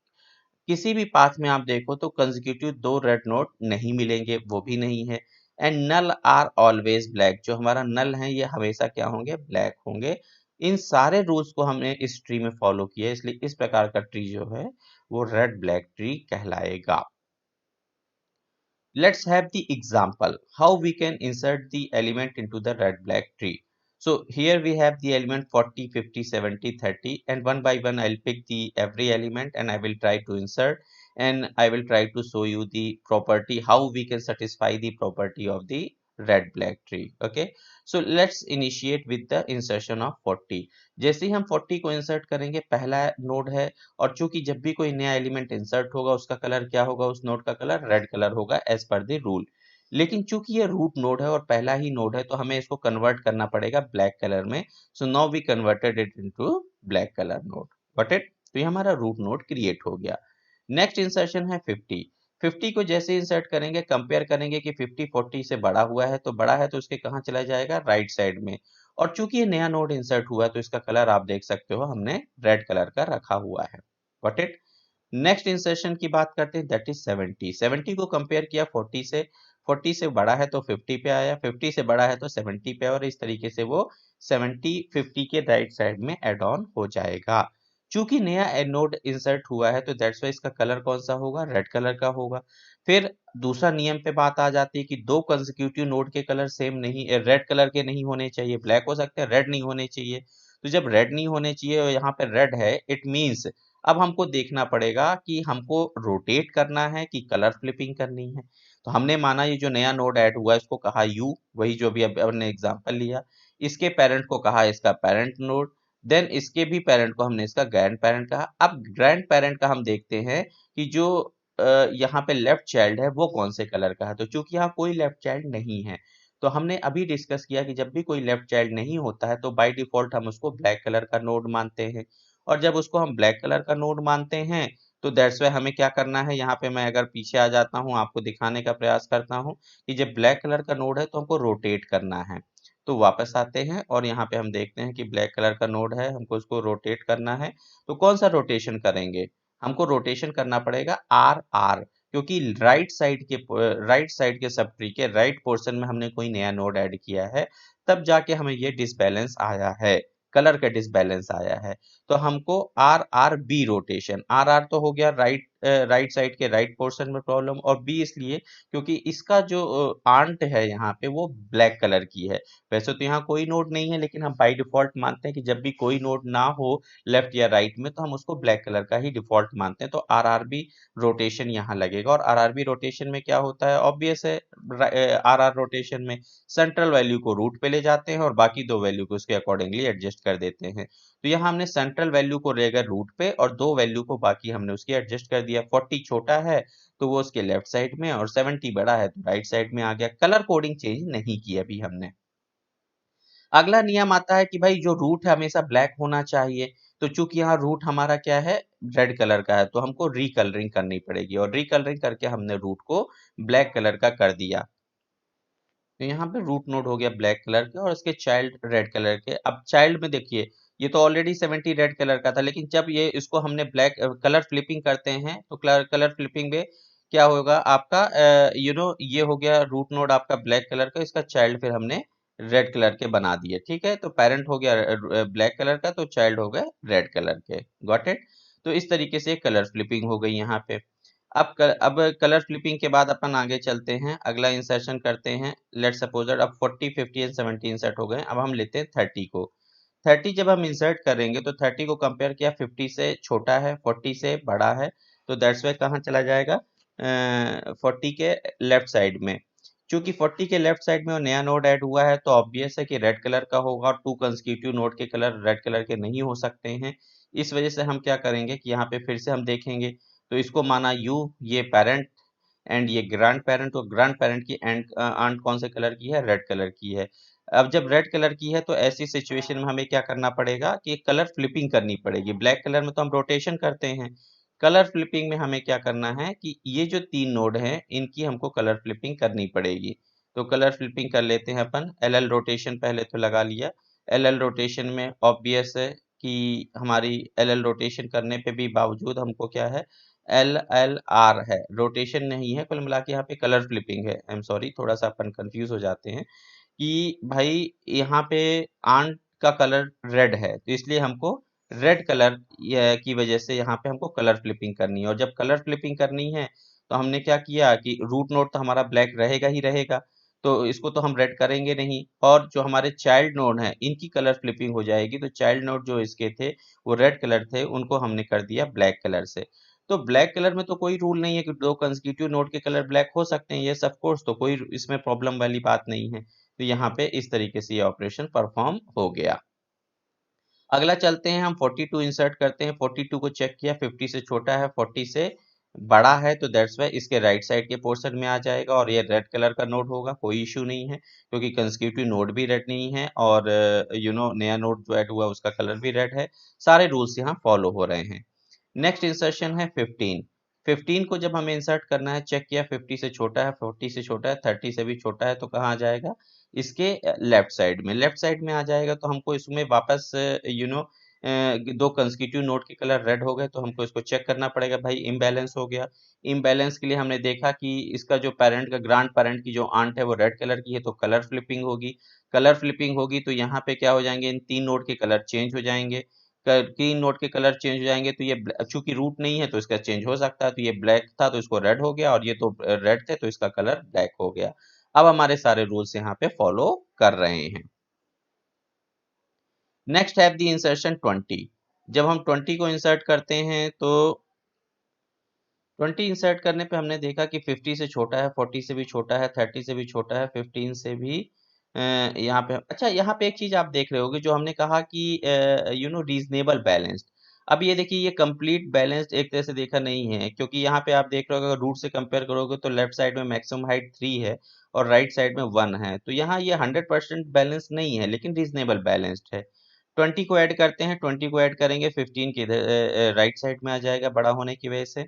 S1: किसी भी पाथ में आप देखो तो कंसेक्यूटिव दो रेड नोड नहीं मिलेंगे, वो भी नहीं है। And null are always black, जो हमारा नल है ये हमेशा क्या होंगे, ब्लैक होंगे। इन सारे रूल्स को हमने इस ट्री में फॉलो किया, इसलिए इस प्रकार का ट्री जो है वो रेड ब्लैक ट्री कहलाएगा। Let's have the example how we can insert the element into the red black tree. So here we have the element 40, 50, 70, 30, and one by one I'll pick the every element and I will try to insert, and I will try to show you the property how we can satisfy the property of the red black tree. Okay, so let's initiate with the insertion of 40. जैसे ही हम 40 को insert करेंगे, पहला node है, और चूंकि जब भी कोई नया एलिमेंट इंसर्ट होगा उसका कलर क्या होगा, उस नोड का कलर रेड कलर होगा एज पर द रूल। लेकिन चूंकि ये रूट नोड है और पहला ही नोड है तो हमें इसको कन्वर्ट करना पड़ेगा ब्लैक कलर में। So now we converted it into black colour node, got it. तो ये हमारा रूट नोड क्रिएट हो गया। नेक्स्ट इंसर्शन है 50। 50 को जैसे इंसर्ट करेंगे, कंपेयर करेंगे कि 50 40 से बड़ा हुआ है, तो बड़ा है तो उसके कहाँ चला जाएगा, राइट साइड में। और चूंकि ये नया नोड इंसर्ट हुआ है तो इसका कलर आप देख सकते हो हमने रेड कलर का रखा हुआ है, गॉट इट। नेक्स्ट इंसर्शन की बात करते हैं, दैट इज 70। 70 को कंपेयर किया 40 से, 40 से बड़ा है तो 50 पे आया, 50 से बड़ा है तो 70 पे, और इस तरीके से वो 70 50 के राइट साइड में एड ऑन हो जाएगा। चूंकि नया नोड इंसर्ट हुआ है तो दैट्स वाई इसका कलर कौन सा होगा, रेड कलर का होगा। फिर दूसरा नियम पे बात आ जाती है कि दो कंसेक्यूटिव नोड के कलर सेम नहीं, रेड कलर के नहीं होने चाहिए, ब्लैक हो सकते हैं, रेड नहीं होने चाहिए। तो जब रेड नहीं होने चाहिए और यहाँ पे रेड है, इट मीन्स अब हमको देखना पड़ेगा कि हमको रोटेट करना है कि कलर फ्लिपिंग करनी है। तो हमने माना ये जो नया नोड ऐड हुआ है इसको कहा यू, वही जो भी हमने एग्जांपल लिया। इसके पेरेंट को कहा इसका पेरेंट नोड, देन इसके भी पेरेंट को हमने इसका ग्रैंड पेरेंट कहा। अब ग्रैंड पेरेंट का हम देखते हैं कि जो यहाँ पे लेफ्ट चाइल्ड है वो कौन से कलर का है। तो चूंकि यहाँ कोई लेफ्ट चाइल्ड नहीं है, तो हमने अभी डिस्कस किया कि जब भी कोई लेफ्ट चाइल्ड नहीं होता है तो बाय डिफॉल्ट हम उसको ब्लैक कलर का नोड मानते हैं। और जब उसको हम ब्लैक कलर का नोड मानते हैं तो दैट्स वाई हमें क्या करना है, यहाँ पे मैं अगर पीछे आ जाता हूँ आपको दिखाने का प्रयास करता हूँ कि जब ब्लैक कलर का नोड है तो हमको रोटेट करना है। तो वापस आते हैं और यहाँ पे हम देखते हैं कि ब्लैक कलर का नोड है, हमको उसको रोटेट करना है। तो कौन सा रोटेशन करेंगे, हमको रोटेशन करना पड़ेगा आर आर, क्योंकि राइट साइड के सब ट्री के राइट पोर्शन में हमने कोई नया नोड ऐड किया है, तब जाके हमें ये डिसबैलेंस आया है, कलर का डिसबैलेंस आया है। तो हमको R R B rotation, R R तो हो गया राइट साइड के राइट पोर्शन में प्रॉब्लम, और बी इसलिए क्योंकि इसका जो आंट है यहाँ पे वो ब्लैक कलर की है। वैसे तो यहाँ कोई नोड नहीं है, लेकिन हम बाय डिफॉल्ट मानते हैं कि जब भी कोई नोड ना हो लेफ्ट या राइट में तो हम उसको ब्लैक कलर का ही डिफॉल्ट मानते हैं। तो आर आर बी रोटेशन यहाँ लगेगा, और आर आर बी रोटेशन में क्या होता है, ऑब्वियस है, आर आर रोटेशन में सेंट्रल वैल्यू को रूट पे ले जाते हैं और बाकी दो वैल्यू को उसके अकॉर्डिंगली एडजस्ट कर देते हैं। तो यहाँ हमने सेंट्रल वैल्यू को लेकर रूट पे और दो वैल्यू को बाकी हमने उसकी एडजस्ट कर दिया। 40 छोटा है तो वो उसके लेफ्ट साइड में, और 70 बड़ा है तो राइट साइड में आ गया। कलर कोडिंग चेंज नहीं की अभी हमने। अगला नियम आता है कि भाई जो रूट है हमेशा ब्लैक होना चाहिए। तो चूंकि यहाँ रूट हमारा क्या है, रेड कलर का है, तो हमको रिकलरिंग करनी पड़ेगी, और रिकलरिंग करके हमने रूट को ब्लैक कलर का कर दिया। तो यहाँ पे रूट नोड हो गया ब्लैक कलर के और इसके चाइल्ड रेड कलर के। अब चाइल्ड में देखिए ये तो ऑलरेडी 70 रेड कलर का था, लेकिन जब ये इसको हमने ब्लैक कलर फ्लिपिंग करते हैं तो कलर फ्लिपिंग में क्या होगा आपका, ये हो गया रूट नोड आपका ब्लैक कलर का, इसका चाइल्ड फिर हमने रेड कलर के बना दिए, ठीक है। तो पेरेंट हो गया ब्लैक कलर का तो चाइल्ड हो गए रेड कलर के, गॉट इट। तो इस तरीके से कलर फ्लिपिंग हो गई यहाँ पे। अब कलर फ्लिपिंग के बाद अपन आगे चलते हैं, अगला इंसर्शन करते हैं। लेट सपोज दैट अब 40 50 एंड 70 इंसर्ट हो गए। अब हम लेते हैं 30 को। 30 जब हम इंसर्ट करेंगे तो 30 को कंपेयर किया 50 से छोटा है 40 से बड़ा है, तो दैट्स वाई कहाँ चला जाएगा 40 के लेफ्ट साइड में। चूंकि 40 के लेफ्ट साइड में वो नया नोड ऐड हुआ है तो ऑब्वियस है कि रेड कलर का होगा, और टू कंसेक्यूटिव नोड के कलर रेड कलर के नहीं हो सकते हैं। इस वजह से हम क्या करेंगे कि यहाँ पे फिर से हम देखेंगे, तो इसको माना यू, ये पेरेंट एंड ये ग्रैंड पेरेंट, तो ग्रैंड पेरेंट की एंड आंट कौन से कलर की है, रेड कलर की है। अब जब रेड कलर की है तो ऐसी सिचुएशन में हमें क्या करना पड़ेगा कि कलर फ्लिपिंग करनी पड़ेगी। ब्लैक कलर में तो हम रोटेशन करते हैं, कलर फ्लिपिंग में हमें क्या करना है कि ये जो तीन नोड हैं इनकी हमको कलर फ्लिपिंग करनी पड़ेगी। तो कलर फ्लिपिंग कर लेते हैं अपन। एल एल रोटेशन पहले तो लगा लिया। एल एल रोटेशन में ऑब्वियस है कि हमारी एल एल रोटेशन करने पे भी बावजूद हमको क्या है, एल एल आर है, रोटेशन नहीं है, कुल मिला के यहाँ पे कलर फ्लिपिंग है। आई एम सॉरी, थोड़ा सा अपन कंफ्यूज हो जाते हैं कि भाई यहाँ पे आंट का कलर रेड है तो इसलिए हमको रेड कलर की वजह से यहाँ पे हमको कलर फ्लिपिंग करनी है। और जब कलर फ्लिपिंग करनी है तो हमने क्या किया कि रूट नोड तो हमारा ब्लैक रहेगा ही रहेगा, तो इसको तो हम रेड करेंगे नहीं, और जो हमारे चाइल्ड नोड हैं इनकी कलर फ्लिपिंग हो जाएगी। तो चाइल्ड नोड जो इसके थे वो रेड कलर थे, उनको हमने कर दिया ब्लैक कलर से। तो ब्लैक कलर में तो कोई रूल नहीं है कि दो कंसेक्यूटिव नोड के कलर ब्लैक हो सकते हैं, ये ऑफ कोर्स, तो कोई इसमें प्रॉब्लम वाली बात नहीं है। तो यहाँ पे इस तरीके से ये ऑपरेशन परफॉर्म हो गया। अगला चलते हैं, हम 42 इंसर्ट करते हैं। 42 को चेक किया, 50 से छोटा है, 40 से बड़ा है, तो दैट्स वाई इसके राइट साइड के पोर्शन में आ जाएगा और ये रेड कलर का नोड होगा, कोई इशू नहीं है क्योंकि कंसेक्यूटिव नोड भी रेड नहीं है और नया नोड जो ऐड हुआ उसका कलर भी रेड है। सारे रूल्स यहाँ फॉलो हो रहे हैं। नेक्स्ट इंसर्शन है 15। 15 को जब हमें इंसर्ट करना है, चेक किया 50 से छोटा है, 40 से छोटा है, 30 से भी छोटा है, तो कहाँ आ जाएगा, इसके लेफ्ट साइड में। लेफ्ट साइड में आ जाएगा तो हमको इसमें वापस दो कंसेक्यूटिव नोड के कलर रेड हो गए तो हमको इसको चेक करना पड़ेगा, भाई इम्बैलेंस हो गया। इम्बैलेंस के लिए हमने देखा कि इसका जो पेरेंट का ग्रांड पेरेंट की जो आंट है वो रेड कलर की है, तो कलर फ्लिपिंग होगी। कलर फ्लिपिंग होगी तो यहाँ पे क्या हो जाएंगे, इन तीन नोड के कलर चेंज हो जाएंगे। तीन नोड के कलर चेंज हो जाएंगे तो ये चूंकि रूट नहीं है तो इसका चेंज हो सकता है, तो ये ब्लैक था तो इसको रेड हो गया, और ये तो रेड थे तो इसका कलर ब्लैक हो गया। अब हमारे सारे रूल्स यहाँ पे फॉलो कर रहे हैं। नेक्स्ट है दी इंसर्शन 20। जब हम 20 को इंसर्ट करते हैं तो 20 इंसर्ट करने पे हमने देखा कि 50 से छोटा है, 40 से भी छोटा है, 30 से भी छोटा है, 15 से भी यहाँ पे। अच्छा, यहाँ पे एक चीज आप देख रहे होगे, जो हमने कहा कि रीजनेबल बैलेंस्ड। अब ये देखिए, ये कंप्लीट बैलेंस्ड एक तरह से देखा नहीं है, क्योंकि यहाँ पे आप देख रहे हो अगर रूट से कंपेयर करोगे तो लेफ्ट साइड में मैक्सिमम हाइट 3 है और राइट साइड में 1 है, तो यहाँ ये 100% बैलेंस नहीं है लेकिन रीजनेबल बैलेंस्ड है। 20 को ऐड करते हैं, 20 को ऐड करेंगे 15 के इधर राइट साइड में आ जाएगा बड़ा होने की वजह से।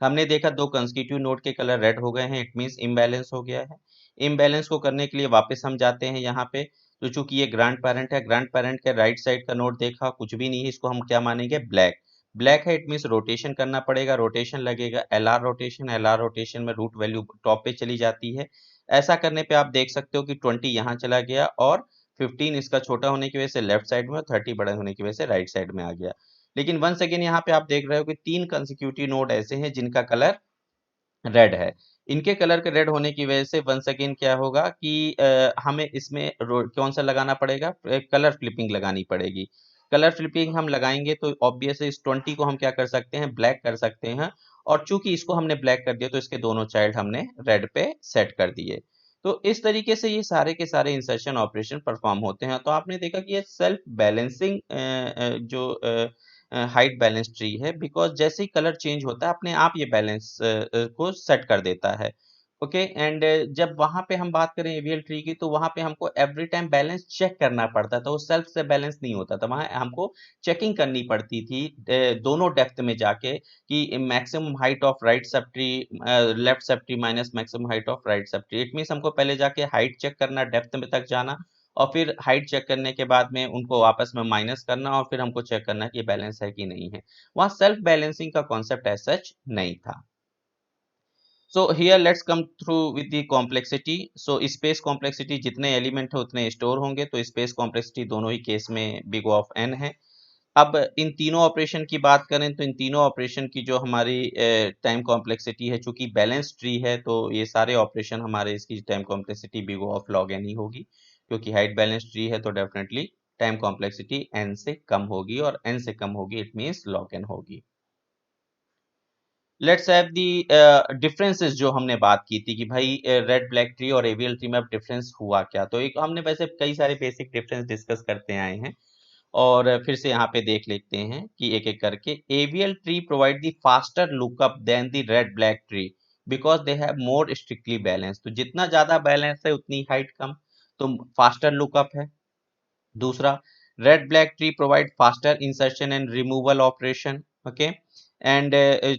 S1: हमने देखा दो कंस्टिट्यूट नोड के कलर रेड हो गए हैं, इट मींस इम्बैलेंस हो गया है। इम्बैलेंस को करने के लिए वापस हम जाते हैं यहाँ पे, तो चूंकि ये ग्रैंड पेरेंट है, ग्रैंड पेरेंट के राइट साइड का नोड देखा कुछ भी नहीं है, इसको हम क्या मानेंगे, ब्लैक। ब्लैक है, इट मींस रोटेशन करना पड़ेगा, रोटेशन लगेगा एलआर रोटेशन। एलआर रोटेशन में रूट वैल्यू टॉप पे चली जाती है। ऐसा करने पे आप देख सकते हो कि 20 यहाँ चला गया और 15 इसका छोटा होने की वजह से लेफ्ट साइड में और 30 बड़े होने की वजह से राइट साइड में आ गया। लेकिन वंस अगेन यहाँ पे आप देख रहे हो कि तीन कंसेक्यूटिव नोड ऐसे हैं जिनका कलर रेड है। इनके कलर के रेड होने की वजह से वंस अगेन क्या होगा कि हमें इसमें कौन सा लगाना पड़ेगा, कलर फ्लिपिंग लगानी पड़ेगी। कलर फ्लिपिंग हम लगाएंगे तो ऑब्वियस इस 20 को हम क्या कर सकते हैं, ब्लैक कर सकते हैं, और चूंकि इसको हमने ब्लैक कर दिया तो इसके दोनों चाइल्ड हमने रेड पे सेट कर दिए। तो इस तरीके से ये सारे के सारे इंसर्शन ऑपरेशन परफॉर्म होते हैं। तो आपने देखा कि ये सेल्फ बैलेंसिंग जो हाइट बैलेंस ट्री है, बिकॉज जैसे ही कलर चेंज होता है अपने आप ये बैलेंस को सेट कर देता है। ओके, एंड जब वहां पे हम बात करें एवीएल ट्री की, तो वहां पे हमको एवरी टाइम बैलेंस चेक करना पड़ता था, वो सेल्फ से बैलेंस नहीं होता था, वहां हमको चेकिंग करनी पड़ती थी दोनों डेप्थ में जाके कि maximum height of right sub tree, left sub tree minus maximum height of right sub tree. It means हमको पहले जाके हाइट चेक करना, डेप्थ में तक जाना, और फिर हाइट चेक करने के बाद में उनको आपस में माइनस करना, और फिर हमको चेक करना कि बैलेंस है कि नहीं है। वहां सेल्फ बैलेंसिंग का कॉन्सेप्ट एज सच नहीं था। So here let's come through with the complexity. So space complexity, जितने एलिमेंट है उतने स्टोर होंगे, तो स्पेस कॉम्प्लेक्सिटी दोनों ही केस में बिग ऑफ एन है। अब इन तीनों ऑपरेशन की बात करें तो इन तीनों ऑपरेशन की जो हमारी टाइम कॉम्प्लेक्सिटी है, चूंकि बैलेंस ट्री है तो ये सारे ऑपरेशन हमारे इसकी time complexity big of log n ही होगी, क्योंकि हाइट बैलेंस ट्री है तो डेफिनेटली टाइम कॉम्प्लेक्सिटी एन से कम होगी, और एन से कम होगी इट मीन्स लॉग एन होगी। लेट्स हैव दी डिफरेंसेस जो हमने बात की थी कि भाई रेड ब्लैक ट्री और एवियल ट्री में अब डिफरेंस हुआ क्या। तो एक हमने वैसे कई सारे बेसिक डिफरेंस डिस्कस करते आए हैं और फिर से यहाँ पे देख लेते हैं कि एक एक करके। AVL tree provide the faster lookup than the red black tree because they have more strictly balance. तो जितना ज्यादा बैलेंस है उतनी हाइट कम, तो फास्टर लुकअप है। दूसरा, red black tree provide faster insertion and removal operation. Okay, and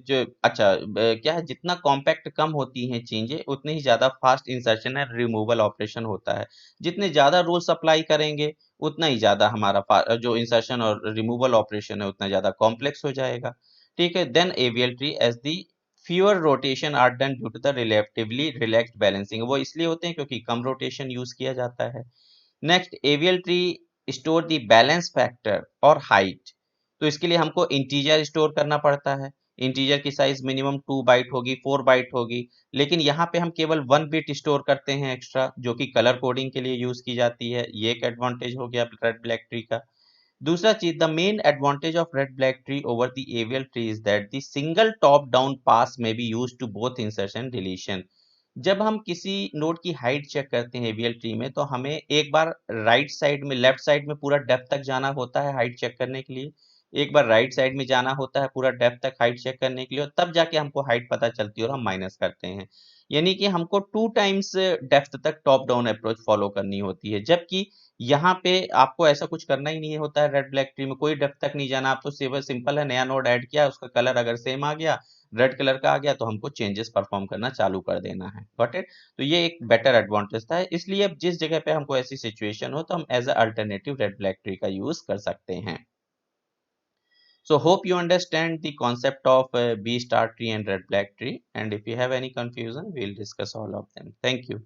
S1: जो अच्छा क्या है, जितना कॉम्पैक्ट कम होती हैं चेंजें उतनी ही ज्यादा fast insertion and removal operation होता है। जितने ज्यादा रूल्स अप्लाई करेंगे उतना ही ज्यादा हमारा जो इंसर्शन और रिमूवल ऑपरेशन है उतना ज्यादा कॉम्प्लेक्स हो जाएगा। ठीक है, then AVL tree as the fewer rotation are done due to the relatively relaxed balancing. वो इसलिए होते हैं क्योंकि कम रोटेशन यूज किया जाता है। Next, AVL tree store the balance factor और हाइट। तो इसके लिए हमको इंटीजर स्टोर करना पड़ता है। इंटीजर की साइज मिनिमम 2 बाइट होगी, 4 बाइट होगी, लेकिन यहाँ पे हम केवल 1 बिट स्टोर करते हैं एक्स्ट्रा, जो कि कलर कोडिंग के लिए यूज की जाती है। ये एक एडवांटेज हो गया रेड ब्लैक ट्री का। दूसरा चीज, the main advantage of red black tree over the AVL tree is that the single top down pass may be use to both insertion deletion. जब हम किसी नोड की हाइट चेक करते हैं AVL tree में, तो हमें एक बार राइट साइड में, लेफ्ट साइड में पूरा डेप्थ तक जाना होता है हाइट चेक करने के लिए। एक बार राइट साइड में जाना होता है पूरा डेप्थ तक हाइट चेक करने के लिए, और तब जाके हमको हाइट पता चलती है और हम माइनस करते हैं। यानी कि हमको 2 टाइम्स डेप्थ तक टॉप डाउन अप्रोच फॉलो करनी होती है, जबकि यहाँ पे आपको ऐसा कुछ करना ही नहीं होता है। रेड ब्लैक ट्री में कोई डेप्थ तक नहीं जाना, आप तो सिंपल है, नया नोड ऐड किया, उसका कलर अगर सेम आ गया, रेड कलर का आ गया, तो हमको चेंजेस परफॉर्म करना चालू कर देना है। Got it? तो ये एक बेटर एडवांटेज था। इसलिए अब जिस जगह पे हमको ऐसी सिचुएशन हो तो हम as a alternative red black tree का यूज कर सकते हैं। So hope you understand the concept of B star tree and red black tree, and if you have any confusion we'll discuss all of them. Thank you.